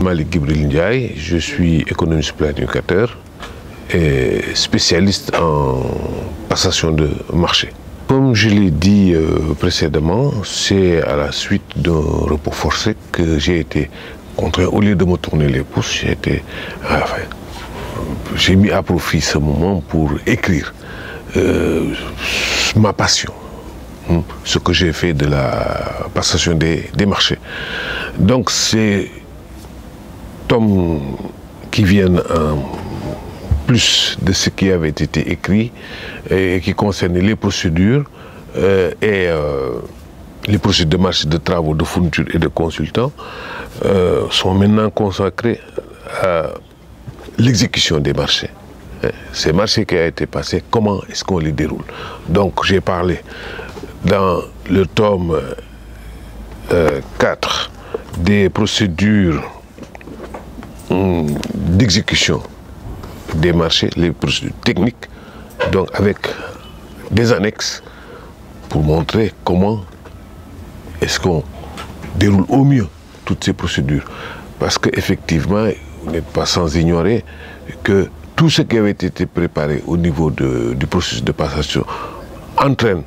Malik Gibril Ndiaye, je suis économiste planificateur et spécialiste en passation de marché. Comme je l'ai dit précédemment, c'est à la suite d'un repos forcé que j'ai été contraint, au lieu de me tourner les pouces, j'ai mis à profit ce moment pour écrire ma passion, ce que j'ai fait de la passation des marchés. Donc c'est tomes qui viennent en plus de ce qui avait été écrit et qui concerne les procédures et les procédures de marché, de travaux, de fourniture et de consultants sont maintenant consacrés à l'exécution des marchés. Ces marchés qui ont été passés, comment est-ce qu'on les déroule? Donc j'ai parlé dans le tome 4 des procédures d'exécution des marchés, les procédures techniques, donc avec des annexes pour montrer comment est-ce qu'on déroule au mieux toutes ces procédures. Parce qu'effectivement, vous n'êtes pas sans ignorer que tout ce qui avait été préparé au niveau du processus de passation entraîne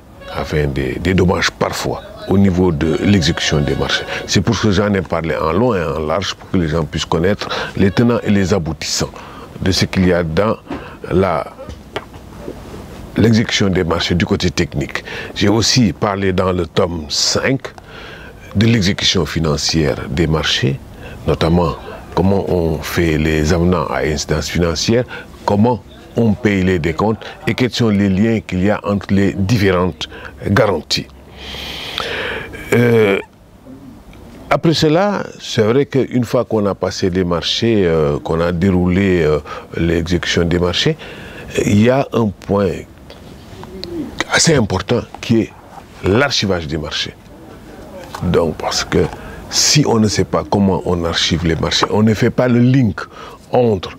des dommages parfois au niveau de l'exécution des marchés. C'est pour ça que j'en ai parlé en long et en large, pour que les gens puissent connaître les tenants et les aboutissants de ce qu'il y a dans l'exécution des marchés du côté technique. J'ai aussi parlé dans le tome 5 de l'exécution financière des marchés, notamment comment on fait les avenants à incidence financière, comment on paye les décomptes et quels sont les liens qu'il y a entre les différentes garanties. Après cela, c'est vrai qu'une fois qu'on a passé les marchés, qu'on a déroulé l'exécution des marchés, il y a un point assez important qui est l'archivage des marchés. Donc, parce que si on ne sait pas comment on archive les marchés, on ne fait pas le link entre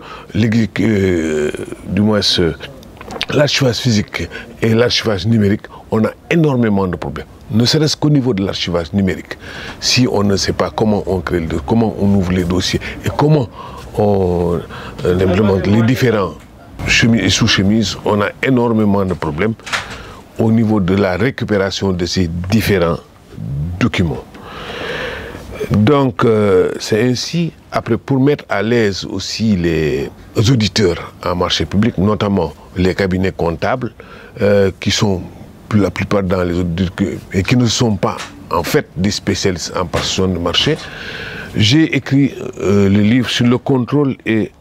l'archivage physique et l'archivage numérique, on a énormément de problèmes. Ne serait-ce qu'au niveau de l'archivage numérique. Si on ne sait pas comment on crée le dossier, comment on ouvre les dossiers et comment on implémente les différents chemises et sous-chemises, on a énormément de problèmes au niveau de la récupération de ces différents documents. Donc, c'est ainsi, après, pour mettre à l'aise aussi les auditeurs en marché public, notamment les cabinets comptables, qui sont la plupart dans les auditeurs et qui ne sont pas en fait des spécialistes en passation de marché, j'ai écrit le livre sur le contrôle et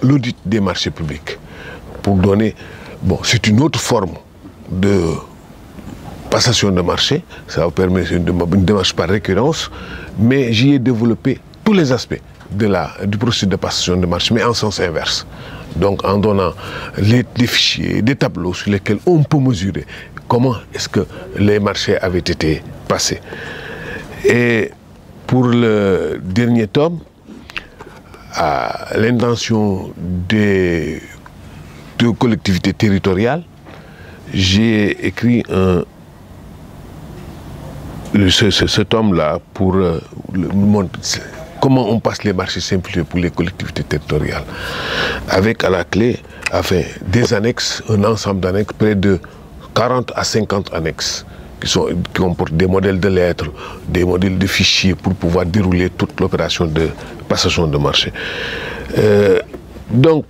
l'audit des marchés publics. Pour donner, bon, c'est une autre forme de passation de marché, ça vous permet une démarche par récurrence, mais j'y ai développé tous les aspects du processus de passation de marché, mais en sens inverse. Donc en donnant des fichiers, des tableaux sur lesquels on peut mesurer comment est-ce que les marchés avaient été passés. Et pour le dernier tome, à l'intention des collectivités territoriales, j'ai écrit ce tome-là pour montrer comment on passe les marchés simplifiés pour les collectivités territoriales. Avec à la clé des annexes, un ensemble d'annexes, près de 40 à 50 annexes, qui comportent des modèles de lettres, des modèles de fichiers pour pouvoir dérouler toute l'opération de passation de marché. Donc,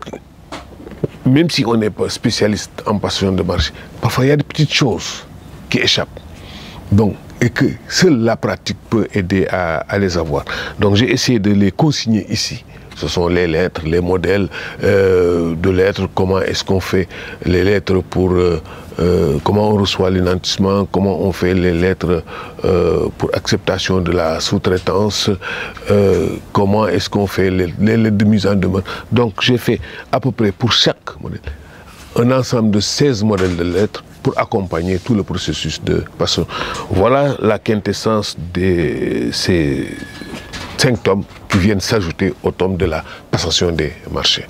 même si on n'est pas spécialiste en passation de marché, parfois il y a des petites choses qui échappent. Donc, et que seule la pratique peut aider à les avoir. Donc j'ai essayé de les consigner ici. Ce sont les lettres, les modèles de lettres, comment est-ce qu'on fait les lettres pour... comment on reçoit l'identissement, comment on fait les lettres pour acceptation de la sous-traitance, comment est-ce qu'on fait les lettres de mise en demeure. Donc j'ai fait à peu près pour chaque modèle un ensemble de 16 modèles de lettres pour accompagner tout le processus de passation. Voilà la quintessence de ces 5 tomes qui viennent s'ajouter au tome de la passation des marchés.